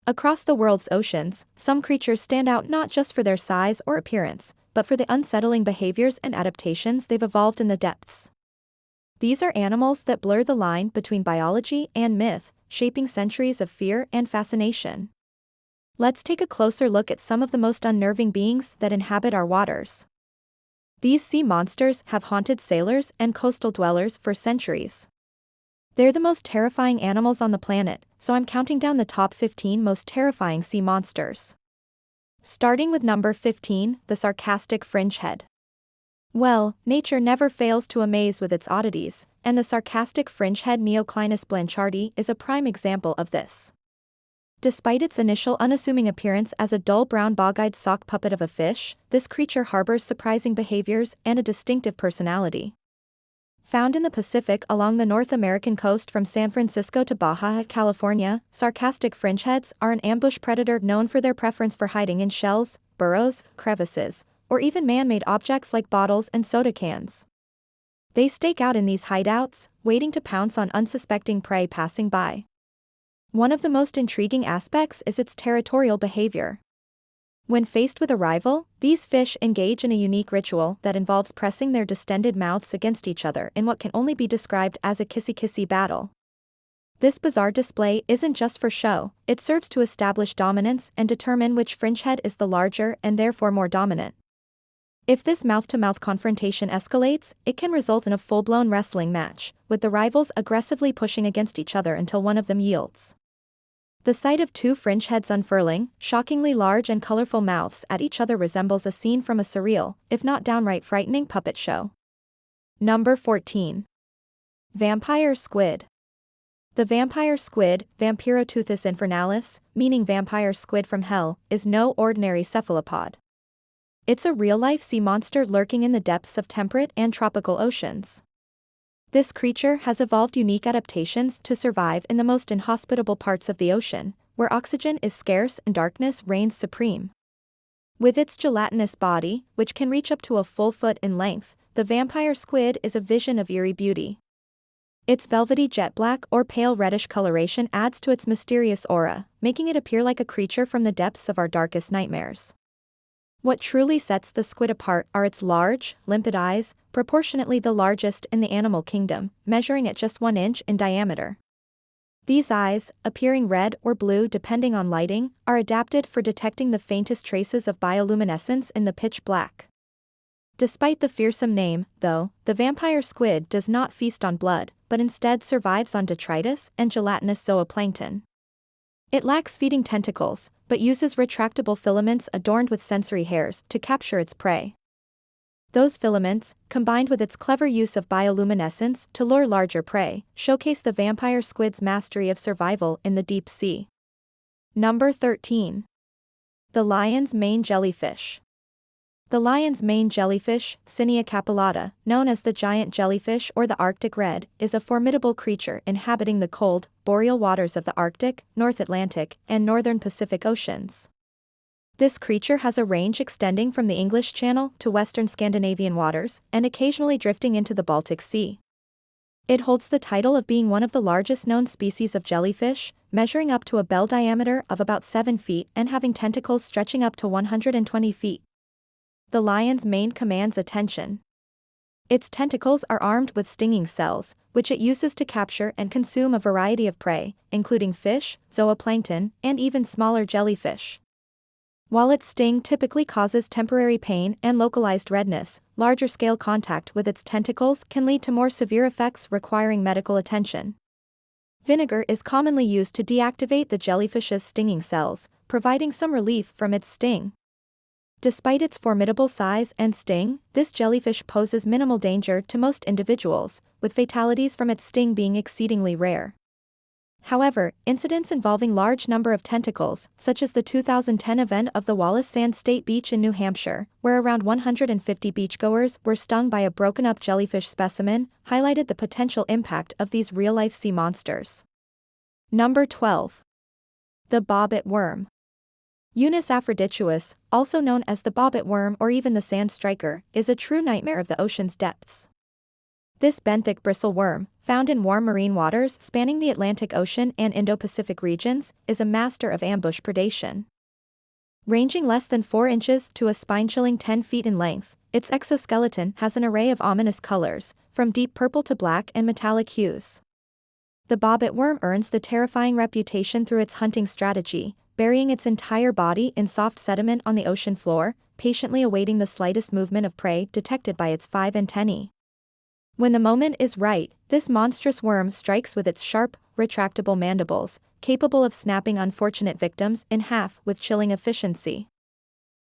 Across the world's oceans, some creatures stand out not just for their size or appearance, but for the unsettling behaviors and adaptations they've evolved in the depths. These are animals that blur the line between biology and myth, shaping centuries of fear and fascination. Let's take a closer look at some of the most unnerving beings that inhabit our waters. These sea monsters have haunted sailors and coastal dwellers for centuries. They're the most terrifying animals on the planet, so I'm counting down the top 15 most terrifying sea monsters. Starting with number 15, the sarcastic fringehead. Well, nature never fails to amaze with its oddities, and the sarcastic fringehead Neoclinus blanchardi is a prime example of this. Despite its initial unassuming appearance as a dull brown bog-eyed sock puppet of a fish, this creature harbors surprising behaviors and a distinctive personality. Found in the Pacific along the North American coast from San Francisco to Baja California, sarcastic fringeheads are an ambush predator known for their preference for hiding in shells, burrows, crevices, or even man-made objects like bottles and soda cans. They stake out in these hideouts, waiting to pounce on unsuspecting prey passing by. One of the most intriguing aspects is its territorial behavior. When faced with a rival, these fish engage in a unique ritual that involves pressing their distended mouths against each other in what can only be described as a kissy-kissy battle. This bizarre display isn't just for show, it serves to establish dominance and determine which fringehead is the larger and therefore more dominant. If this mouth-to-mouth confrontation escalates, it can result in a full-blown wrestling match, with the rivals aggressively pushing against each other until one of them yields. The sight of two fringeheads unfurling, shockingly large and colorful mouths at each other resembles a scene from a surreal, if not downright frightening puppet show. Number 14. Vampire squid. The vampire squid, Vampiroteuthis infernalis, meaning vampire squid from hell, is no ordinary cephalopod. It's a real-life sea monster lurking in the depths of temperate and tropical oceans. This creature has evolved unique adaptations to survive in the most inhospitable parts of the ocean, where oxygen is scarce and darkness reigns supreme. With its gelatinous body, which can reach up to a full foot in length, the vampire squid is a vision of eerie beauty. Its velvety jet black or pale reddish coloration adds to its mysterious aura, making it appear like a creature from the depths of our darkest nightmares. What truly sets the squid apart are its large, limpid eyes, proportionately the largest in the animal kingdom, measuring at just 1 inch in diameter. These eyes, appearing red or blue depending on lighting, are adapted for detecting the faintest traces of bioluminescence in the pitch black. Despite the fearsome name, though, the vampire squid does not feast on blood, but instead survives on detritus and gelatinous zooplankton. It lacks feeding tentacles, but uses retractable filaments adorned with sensory hairs to capture its prey. Those filaments, combined with its clever use of bioluminescence to lure larger prey, showcase the vampire squid's mastery of survival in the deep sea. Number 13. The lion's mane jellyfish. The lion's mane jellyfish, Cynia capillata, known as the giant jellyfish or the Arctic red, is a formidable creature inhabiting the cold, boreal waters of the Arctic, North Atlantic, and northern Pacific Oceans. This creature has a range extending from the English Channel to western Scandinavian waters, and occasionally drifting into the Baltic Sea. It holds the title of being one of the largest known species of jellyfish, measuring up to a bell diameter of about 7 feet and having tentacles stretching up to 120 feet. The lion's mane commands attention. Its tentacles are armed with stinging cells, which it uses to capture and consume a variety of prey, including fish, zooplankton, and even smaller jellyfish. While its sting typically causes temporary pain and localized redness, larger-scale contact with its tentacles can lead to more severe effects requiring medical attention. Vinegar is commonly used to deactivate the jellyfish's stinging cells, providing some relief from its sting. Despite its formidable size and sting, this jellyfish poses minimal danger to most individuals, with fatalities from its sting being exceedingly rare. However, incidents involving large number of tentacles, such as the 2010 event of the Wallace Sand State Beach in New Hampshire, where around 150 beachgoers were stung by a broken-up jellyfish specimen, highlighted the potential impact of these real-life sea monsters. Number 12. The bobbit worm. Eunice aphrodituus, also known as the bobbit worm or even the sand striker, is a true nightmare of the ocean's depths. This benthic bristle worm, found in warm marine waters spanning the Atlantic Ocean and Indo-Pacific regions, is a master of ambush predation. Ranging less than 4 inches to a spine-chilling 10 feet in length, its exoskeleton has an array of ominous colors, from deep purple to black and metallic hues. The bobbit worm earns the terrifying reputation through its hunting strategy, burying its entire body in soft sediment on the ocean floor, patiently awaiting the slightest movement of prey detected by its 5 antennae. When the moment is right, this monstrous worm strikes with its sharp, retractable mandibles, capable of snapping unfortunate victims in half with chilling efficiency.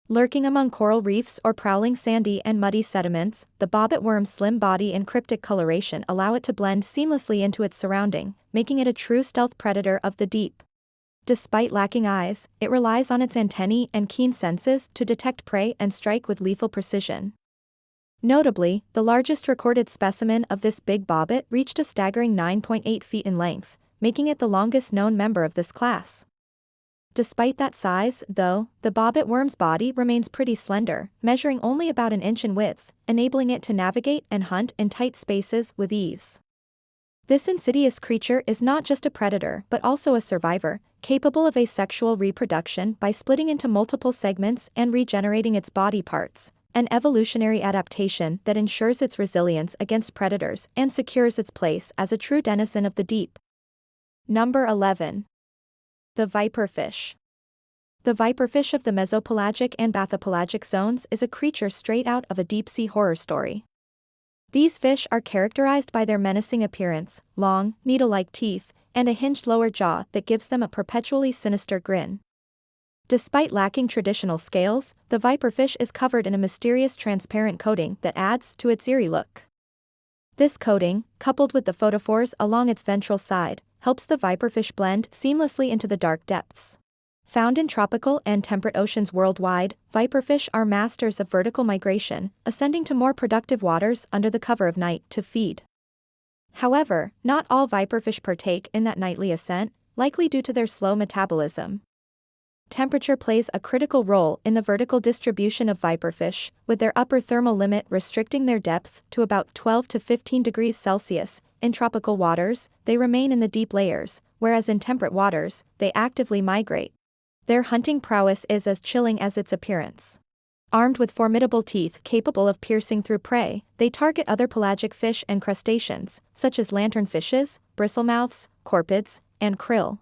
Lurking among coral reefs or prowling sandy and muddy sediments, the bobbit worm's slim body and cryptic coloration allow it to blend seamlessly into its surrounding, making it a true stealth predator of the deep. Despite lacking eyes, it relies on its antennae and keen senses to detect prey and strike with lethal precision. Notably, the largest recorded specimen of this big bobbit reached a staggering 9.8 feet in length, making it the longest known member of this class. Despite that size, though, the bobbit worm's body remains pretty slender, measuring only about an inch in width, enabling it to navigate and hunt in tight spaces with ease. This insidious creature is not just a predator but also a survivor, capable of asexual reproduction by splitting into multiple segments and regenerating its body parts, an evolutionary adaptation that ensures its resilience against predators and secures its place as a true denizen of the deep. Number 11. The viperfish. The viperfish of the mesopelagic and bathypelagic zones is a creature straight out of a deep-sea horror story. These fish are characterized by their menacing appearance, long, needle-like teeth, and a hinged lower jaw that gives them a perpetually sinister grin. Despite lacking traditional scales, the viperfish is covered in a mysterious transparent coating that adds to its eerie look. This coating, coupled with the photophores along its ventral side, helps the viperfish blend seamlessly into the dark depths. Found in tropical and temperate oceans worldwide, viperfish are masters of vertical migration, ascending to more productive waters under the cover of night to feed. However, not all viperfish partake in that nightly ascent, likely due to their slow metabolism. Temperature plays a critical role in the vertical distribution of viperfish, with their upper thermal limit restricting their depth to about 12 to 15 degrees Celsius. In tropical waters, they remain in the deep layers, whereas in temperate waters, they actively migrate. Their hunting prowess is as chilling as its appearance. Armed with formidable teeth capable of piercing through prey, they target other pelagic fish and crustaceans, such as lanternfishes, bristlemouths, corpids, and krill.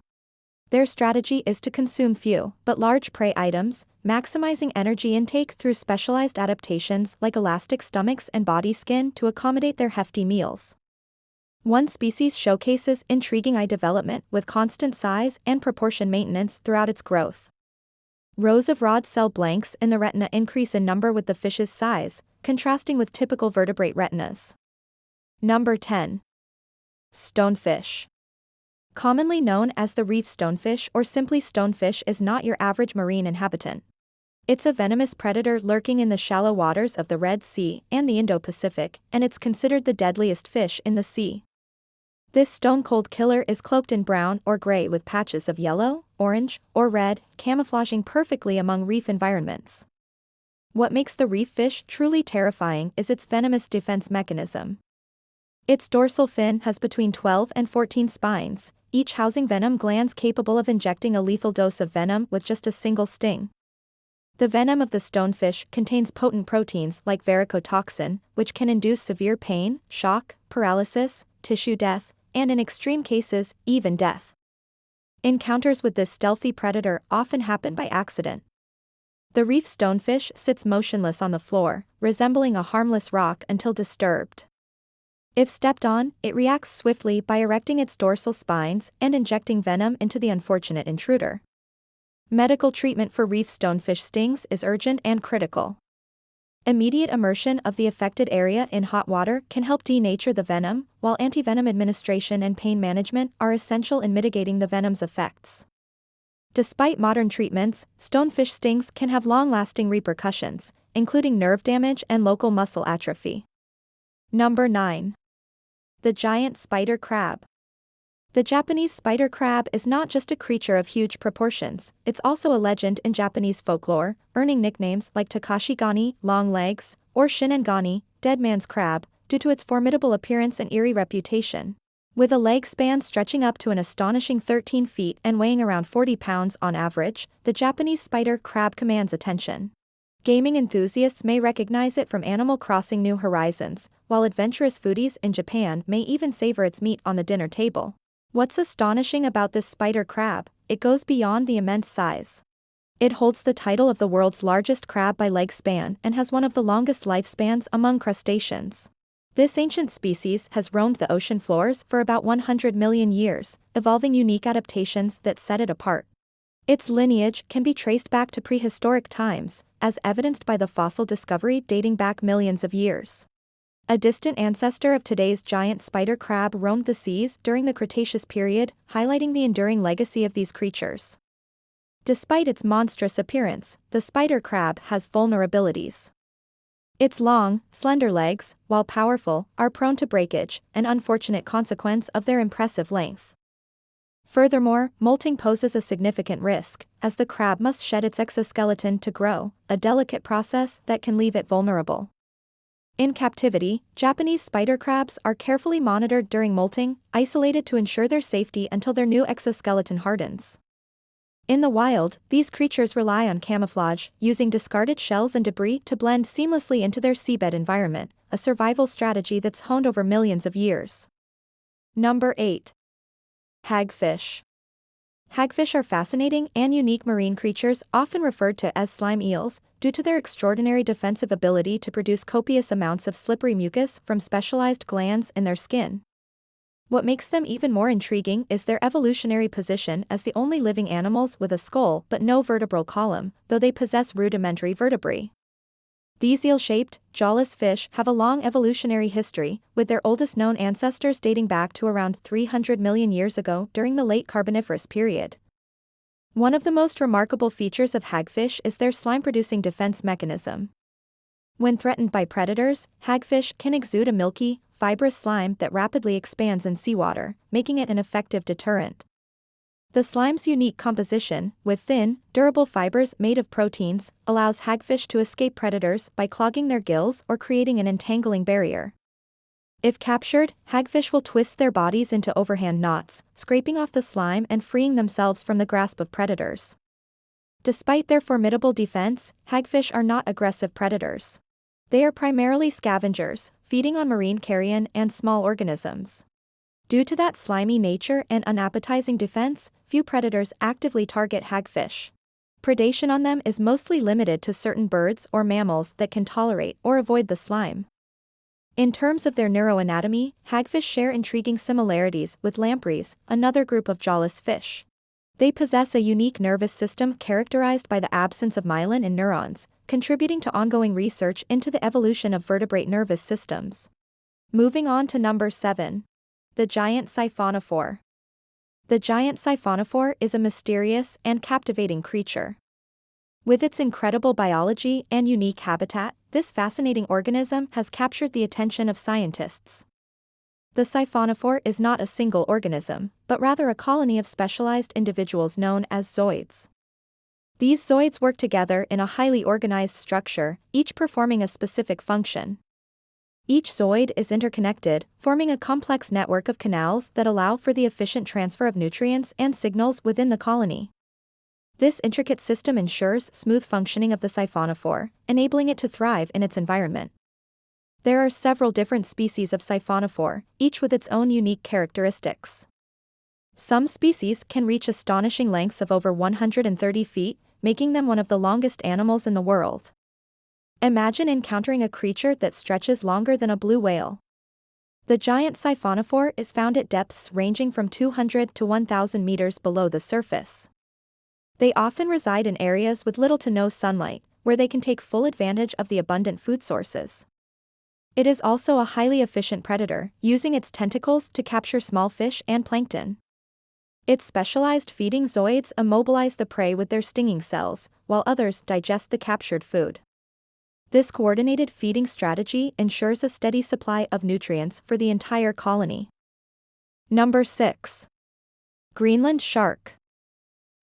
Their strategy is to consume few but large prey items, maximizing energy intake through specialized adaptations like elastic stomachs and body skin to accommodate their hefty meals. One species showcases intriguing eye development with constant size and proportion maintenance throughout its growth. Rows of rod cell blanks in the retina increase in number with the fish's size, contrasting with typical vertebrate retinas. Number 10. Stonefish. Commonly known as the reef stonefish or simply stonefish is not your average marine inhabitant. It's a venomous predator lurking in the shallow waters of the Red Sea and the Indo-Pacific, and it's considered the deadliest fish in the sea. This stone-cold killer is cloaked in brown or gray with patches of yellow, orange, or red, camouflaging perfectly among reef environments. What makes the reef fish truly terrifying is its venomous defense mechanism. Its dorsal fin has between 12 and 14 spines, each housing venom glands capable of injecting a lethal dose of venom with just a single sting. The venom of the stonefish contains potent proteins like varicotoxin, which can induce severe pain, shock, paralysis, tissue death, and in extreme cases, even death. Encounters with this stealthy predator often happen by accident. The reef stonefish sits motionless on the floor, resembling a harmless rock until disturbed. If stepped on, it reacts swiftly by erecting its dorsal spines and injecting venom into the unfortunate intruder. Medical treatment for reef stonefish stings is urgent and critical. Immediate immersion of the affected area in hot water can help denature the venom, while antivenom administration and pain management are essential in mitigating the venom's effects. Despite modern treatments, stonefish stings can have long-lasting repercussions, including nerve damage and local muscle atrophy. Number 9. The giant spider crab. The Japanese spider crab is not just a creature of huge proportions, it's also a legend in Japanese folklore, earning nicknames like Takashigani, long legs, or Shinengani, dead man's crab, due to its formidable appearance and eerie reputation. With a leg span stretching up to an astonishing 13 feet and weighing around 40 pounds on average, the Japanese spider crab commands attention. Gaming enthusiasts may recognize it from Animal Crossing New Horizons, while adventurous foodies in Japan may even savor its meat on the dinner table. What's astonishing about this spider crab? It goes beyond the immense size. It holds the title of the world's largest crab by leg span and has one of the longest lifespans among crustaceans. This ancient species has roamed the ocean floors for about 100 million years, evolving unique adaptations that set it apart. Its lineage can be traced back to prehistoric times, as evidenced by the fossil discovery dating back millions of years. A distant ancestor of today's giant spider crab roamed the seas during the Cretaceous period, highlighting the enduring legacy of these creatures. Despite its monstrous appearance, the spider crab has vulnerabilities. Its long, slender legs, while powerful, are prone to breakage, an unfortunate consequence of their impressive length. Furthermore, molting poses a significant risk, as the crab must shed its exoskeleton to grow, a delicate process that can leave it vulnerable. In captivity, Japanese spider crabs are carefully monitored during molting, isolated to ensure their safety until their new exoskeleton hardens. In the wild, these creatures rely on camouflage, using discarded shells and debris to blend seamlessly into their seabed environment, a survival strategy that's honed over millions of years. Number 8. Hagfish. Hagfish are fascinating and unique marine creatures often referred to as slime eels, due to their extraordinary defensive ability to produce copious amounts of slippery mucus from specialized glands in their skin. What makes them even more intriguing is their evolutionary position as the only living animals with a skull but no vertebral column, though they possess rudimentary vertebrae. These eel-shaped, jawless fish have a long evolutionary history, with their oldest known ancestors dating back to around 300 million years ago during the late Carboniferous period. One of the most remarkable features of hagfish is their slime-producing defense mechanism. When threatened by predators, hagfish can exude a milky, fibrous slime that rapidly expands in seawater, making it an effective deterrent. The slime's unique composition, with thin, durable fibers made of proteins, allows hagfish to escape predators by clogging their gills or creating an entangling barrier. If captured, hagfish will twist their bodies into overhand knots, scraping off the slime and freeing themselves from the grasp of predators. Despite their formidable defense, hagfish are not aggressive predators. They are primarily scavengers, feeding on marine carrion and small organisms. Due to that slimy nature and unappetizing defense, few predators actively target hagfish. Predation on them is mostly limited to certain birds or mammals that can tolerate or avoid the slime. In terms of their neuroanatomy, hagfish share intriguing similarities with lampreys, another group of jawless fish. They possess a unique nervous system characterized by the absence of myelin in neurons, contributing to ongoing research into the evolution of vertebrate nervous systems. Moving on to number 7. The giant siphonophore. The giant siphonophore is a mysterious and captivating creature. With its incredible biology and unique habitat, this fascinating organism has captured the attention of scientists. The siphonophore is not a single organism, but rather a colony of specialized individuals known as zooids. These zooids work together in a highly organized structure, each performing a specific function. Each zooid is interconnected, forming a complex network of canals that allow for the efficient transfer of nutrients and signals within the colony. This intricate system ensures smooth functioning of the siphonophore, enabling it to thrive in its environment. There are several different species of siphonophore, each with its own unique characteristics. Some species can reach astonishing lengths of over 130 feet, making them one of the longest animals in the world. Imagine encountering a creature that stretches longer than a blue whale. The giant siphonophore is found at depths ranging from 200 to 1,000 meters below the surface. They often reside in areas with little to no sunlight, where they can take full advantage of the abundant food sources. It is also a highly efficient predator, using its tentacles to capture small fish and plankton. Its specialized feeding zooids immobilize the prey with their stinging cells, while others digest the captured food. This coordinated feeding strategy ensures a steady supply of nutrients for the entire colony. Number 6. Greenland shark.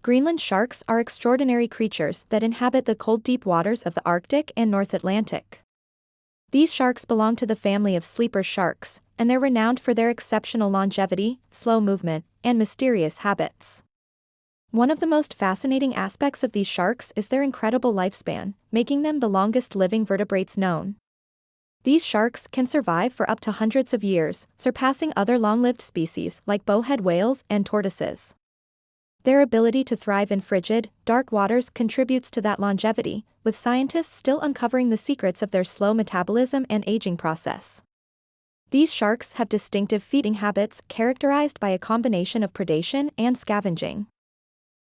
Greenland sharks are extraordinary creatures that inhabit the cold deep waters of the Arctic and North Atlantic. These sharks belong to the family of sleeper sharks, and they're renowned for their exceptional longevity, slow movement, and mysterious habits. One of the most fascinating aspects of these sharks is their incredible lifespan, making them the longest living vertebrates known. These sharks can survive for up to hundreds of years, surpassing other long-lived species like bowhead whales and tortoises. Their ability to thrive in frigid, dark waters contributes to that longevity, with scientists still uncovering the secrets of their slow metabolism and aging process. These sharks have distinctive feeding habits characterized by a combination of predation and scavenging.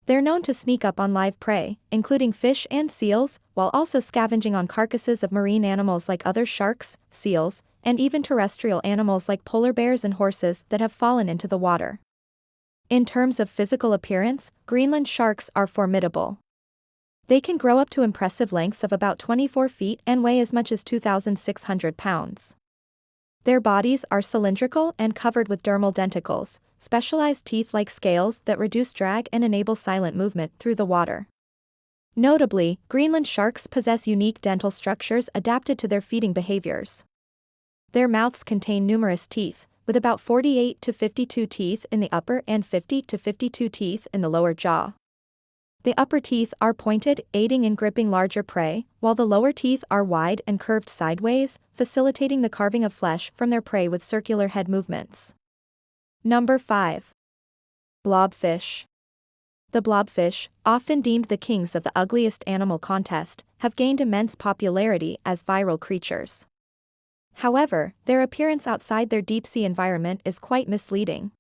They're known to sneak up on live prey, including fish and seals, while also scavenging on carcasses of marine animals like other sharks, seals, and even terrestrial animals like polar bears and horses that have fallen into the water. In terms of physical appearance, Greenland sharks are formidable. They can grow up to impressive lengths of about 24 feet and weigh as much as 2,600 pounds. Their bodies are cylindrical and covered with dermal denticles, specialized teeth-like scales that reduce drag and enable silent movement through the water. Notably, Greenland sharks possess unique dental structures adapted to their feeding behaviors. Their mouths contain numerous teeth, with about 48 to 52 teeth in the upper and 50 to 52 teeth in the lower jaw. The upper teeth are pointed, aiding in gripping larger prey, while the lower teeth are wide and curved sideways, facilitating the carving of flesh from their prey with circular head movements. Number 5. Blobfish. The blobfish, often deemed the kings of the ugliest animal contest, have gained immense popularity as viral creatures. However, their appearance outside their deep-sea environment is quite misleading.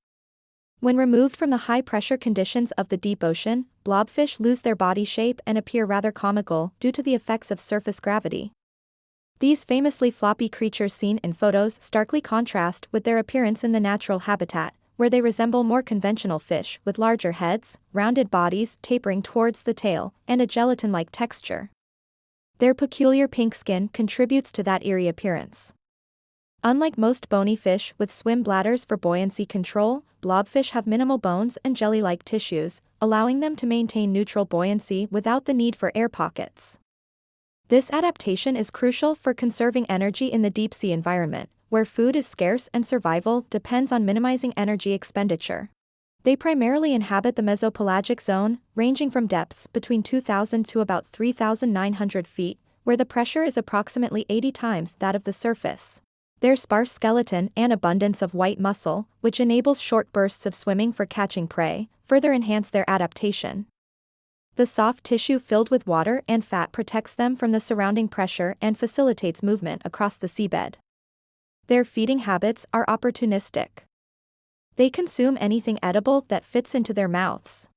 When removed from the high-pressure conditions of the deep ocean, blobfish lose their body shape and appear rather comical due to the effects of surface gravity. These famously floppy creatures seen in photos starkly contrast with their appearance in the natural habitat, where they resemble more conventional fish with larger heads, rounded bodies tapering towards the tail, and a gelatin-like texture. Their peculiar pink skin contributes to that eerie appearance. Unlike most bony fish with swim bladders for buoyancy control, blobfish have minimal bones and jelly-like tissues, allowing them to maintain neutral buoyancy without the need for air pockets. This adaptation is crucial for conserving energy in the deep-sea environment, where food is scarce and survival depends on minimizing energy expenditure. They primarily inhabit the mesopelagic zone, ranging from depths between 2,000 to about 3,900 feet, where the pressure is approximately 80 times that of the surface. Their sparse skeleton and abundance of white muscle, which enables short bursts of swimming for catching prey, further enhance their adaptation. The soft tissue filled with water and fat protects them from the surrounding pressure and facilitates movement across the seabed. Their feeding habits are opportunistic. They consume anything edible that fits into their mouths.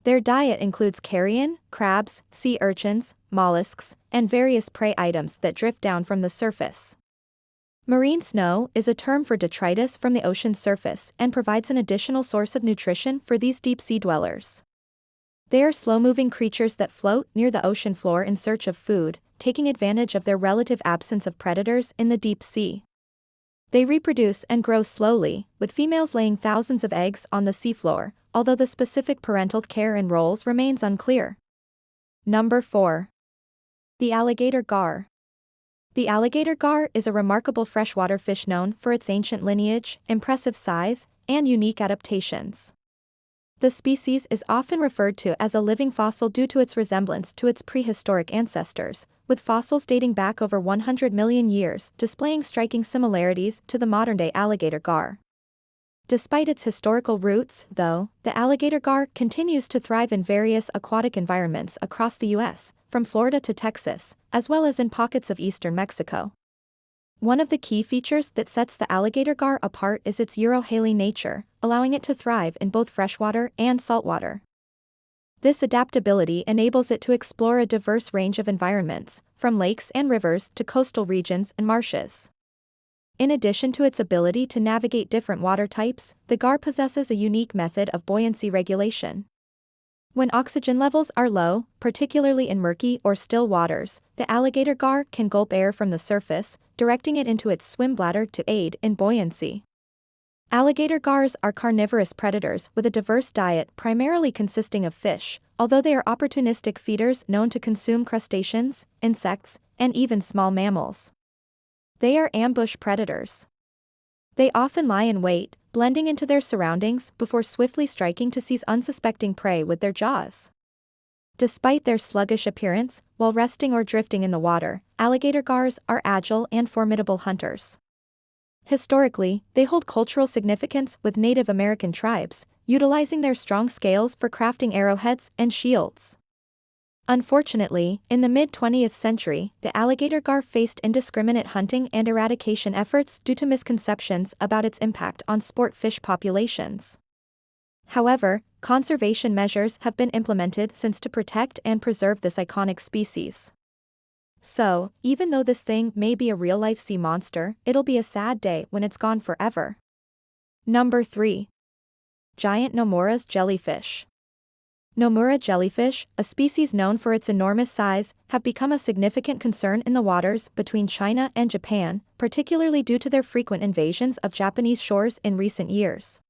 Their diet includes carrion, crabs, sea urchins, mollusks, and various prey items that drift down from the surface. Marine snow is a term for detritus from the ocean's surface and provides an additional source of nutrition for these deep-sea dwellers. They are slow-moving creatures that float near the ocean floor in search of food, taking advantage of their relative absence of predators in the deep sea. They reproduce and grow slowly, with females laying thousands of eggs on the seafloor, although the specific parental care and roles remains unclear. Number 4. The alligator gar. The alligator gar is a remarkable freshwater fish known for its ancient lineage, impressive size, and unique adaptations. The species is often referred to as a living fossil due to its resemblance to its prehistoric ancestors, with fossils dating back over 100 million years displaying striking similarities to the modern-day alligator gar. Despite its historical roots, though, the alligator gar continues to thrive in various aquatic environments across the U.S., from Florida to Texas, as well as in pockets of eastern Mexico. One of the key features that sets the alligator gar apart is its Eurohaline nature, allowing it to thrive in both freshwater and saltwater. This adaptability enables it to explore a diverse range of environments, from lakes and rivers to coastal regions and marshes. In addition to its ability to navigate different water types, the gar possesses a unique method of buoyancy regulation. When oxygen levels are low, particularly in murky or still waters, the alligator gar can gulp air from the surface, directing it into its swim bladder to aid in buoyancy. Alligator gars are carnivorous predators with a diverse diet primarily consisting of fish, although they are opportunistic feeders known to consume crustaceans, insects, and even small mammals. They are ambush predators. They often lie in wait, blending into their surroundings before swiftly striking to seize unsuspecting prey with their jaws. Despite their sluggish appearance, while resting or drifting in the water, alligator gars are agile and formidable hunters. Historically, they hold cultural significance with Native American tribes, utilizing their strong scales for crafting arrowheads and shields. Unfortunately, in the mid-20th century, the alligator gar faced indiscriminate hunting and eradication efforts due to misconceptions about its impact on sport fish populations. However, conservation measures have been implemented since to protect and preserve this iconic species. So, even though this thing may be a real-life sea monster, it'll be a sad day when it's gone forever. Number 3. Giant Nomura's jellyfish. Nomura jellyfish, a species known for its enormous size, have become a significant concern in the waters between China and Japan, particularly due to their frequent invasions of Japanese shores in recent years.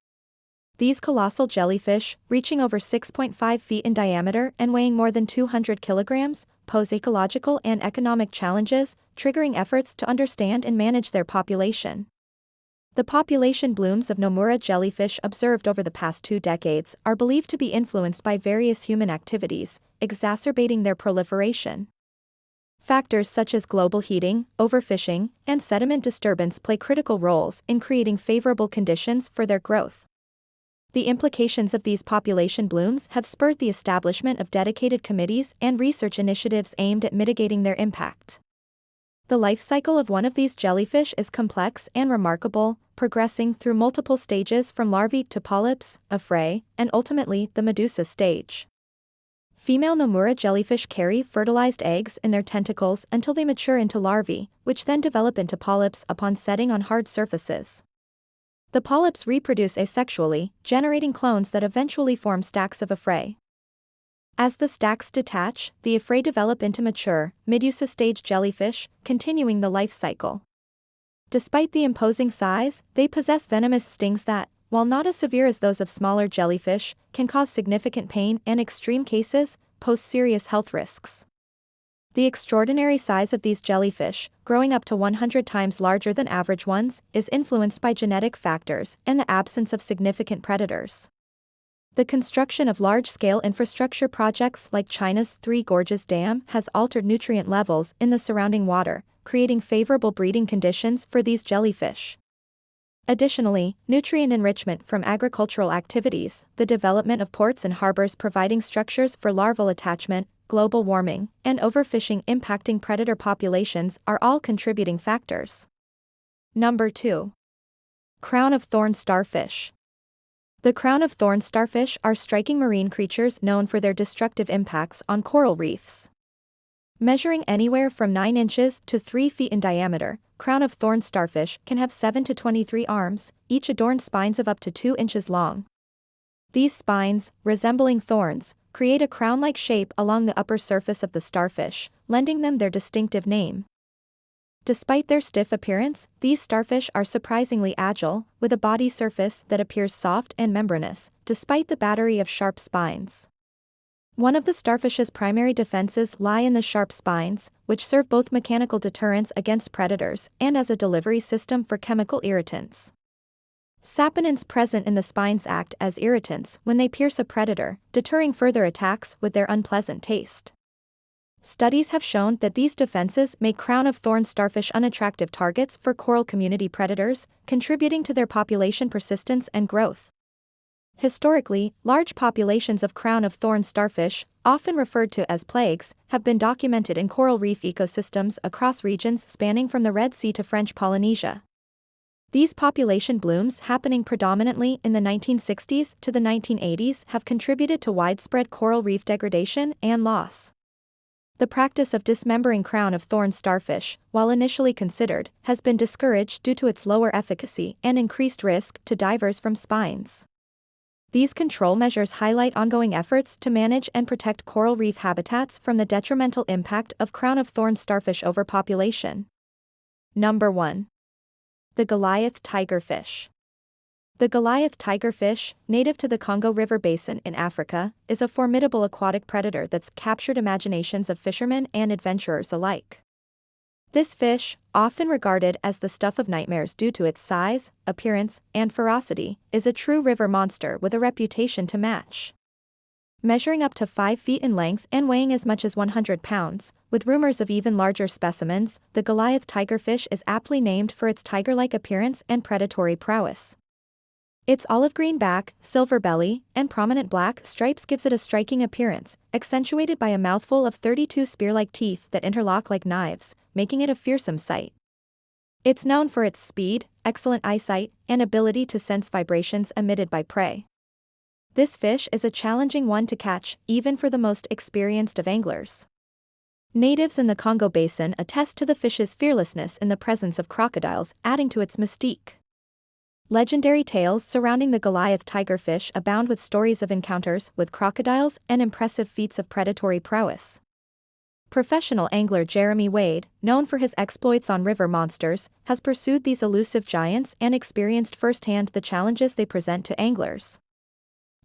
These colossal jellyfish, reaching over 6.5 feet in diameter and weighing more than 200 kilograms, pose ecological and economic challenges, triggering efforts to understand and manage their population. The population blooms of Nomura jellyfish observed over the past 2 decades are believed to be influenced by various human activities, exacerbating their proliferation. Factors such as global heating, overfishing, and sediment disturbance play critical roles in creating favorable conditions for their growth. The implications of these population blooms have spurred the establishment of dedicated committees and research initiatives aimed at mitigating their impact. The life cycle of one of these jellyfish is complex and remarkable, progressing through multiple stages from larvae to polyps, affray, and ultimately the medusa stage. Female Nomura jellyfish carry fertilized eggs in their tentacles until they mature into larvae, which then develop into polyps upon setting on hard surfaces. The polyps reproduce asexually, generating clones that eventually form stacks of affray. As the stacks detach, the affray develop into mature, medusa stage jellyfish, continuing the life cycle. Despite the imposing size, they possess venomous stings that, while not as severe as those of smaller jellyfish, can cause significant pain and, in extreme cases, pose serious health risks. The extraordinary size of these jellyfish, growing up to 100 times larger than average ones, is influenced by genetic factors and the absence of significant predators. The construction of large-scale infrastructure projects like China's Three Gorges Dam has altered nutrient levels in the surrounding water, creating favorable breeding conditions for these jellyfish. Additionally, nutrient enrichment from agricultural activities, the development of ports and harbors providing structures for larval attachment, global warming, and overfishing impacting predator populations are all contributing factors. Number 2. Crown of thorn starfish. The crown of thorn starfish are striking marine creatures known for their destructive impacts on coral reefs. Measuring anywhere from 9 inches to 3 feet in diameter, crown of thorn starfish can have 7 to 23 arms, each adorned spines of up to 2 inches long. These spines, resembling thorns, create a crown-like shape along the upper surface of the starfish, lending them their distinctive name. Despite their stiff appearance, these starfish are surprisingly agile, with a body surface that appears soft and membranous, despite the battery of sharp spines. One of the starfish's primary defenses lie in the sharp spines, which serve both mechanical deterrence against predators and as a delivery system for chemical irritants. Saponins present in the spines act as irritants when they pierce a predator, deterring further attacks with their unpleasant taste. Studies have shown that these defenses make crown of thorn starfish unattractive targets for coral community predators, contributing to their population persistence and growth. Historically, large populations of crown of thorn starfish, often referred to as plagues, have been documented in coral reef ecosystems across regions spanning from the Red Sea to French Polynesia. These population blooms, happening predominantly in the 1960s to the 1980s, have contributed to widespread coral reef degradation and loss. The practice of dismembering crown of thorn starfish, while initially considered, has been discouraged due to its lower efficacy and increased risk to divers from spines. These control measures highlight ongoing efforts to manage and protect coral reef habitats from the detrimental impact of crown of thorn starfish overpopulation. Number 1. The Goliath tigerfish. The Goliath tigerfish, native to the Congo River Basin in Africa, is a formidable aquatic predator that's captured imaginations of fishermen and adventurers alike. This fish, often regarded as the stuff of nightmares due to its size, appearance, and ferocity, is a true river monster with a reputation to match. Measuring up to 5 feet in length and weighing as much as 100 pounds, with rumors of even larger specimens, the Goliath tigerfish is aptly named for its tiger-like appearance and predatory prowess. Its olive green back, silver belly, and prominent black stripes gives it a striking appearance, accentuated by a mouthful of 32 spear-like teeth that interlock like knives, making it a fearsome sight. It's known for its speed, excellent eyesight, and ability to sense vibrations emitted by prey. This fish is a challenging one to catch, even for the most experienced of anglers. Natives in the Congo Basin attest to the fish's fearlessness in the presence of crocodiles, adding to its mystique. Legendary tales surrounding the Goliath tigerfish abound with stories of encounters with crocodiles and impressive feats of predatory prowess. Professional angler Jeremy Wade, known for his exploits on river monsters, has pursued these elusive giants and experienced firsthand the challenges they present to anglers.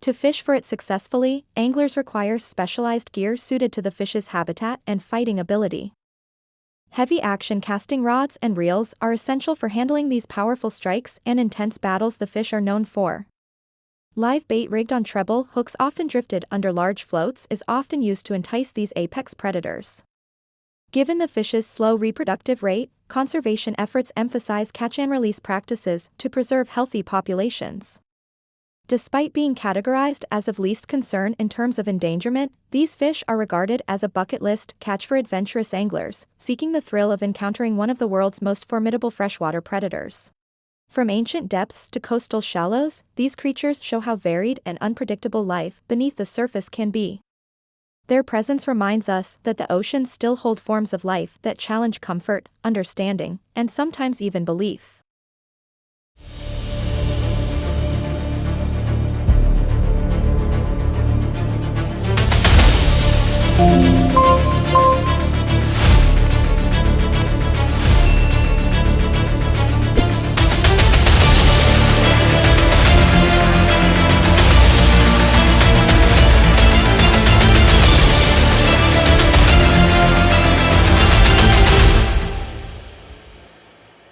To fish for it successfully, anglers require specialized gear suited to the fish's habitat and fighting ability. Heavy action casting rods and reels are essential for handling these powerful strikes and intense battles the fish are known for. Live bait rigged on treble hooks often drifted under large floats is often used to entice these apex predators. Given the fish's slow reproductive rate, conservation efforts emphasize catch-and-release practices to preserve healthy populations. Despite being categorized as of least concern in terms of endangerment, these fish are regarded as a bucket list catch for adventurous anglers, seeking the thrill of encountering one of the world's most formidable freshwater predators. From ancient depths to coastal shallows, these creatures show how varied and unpredictable life beneath the surface can be. Their presence reminds us that the oceans still hold forms of life that challenge comfort, understanding, and sometimes even belief.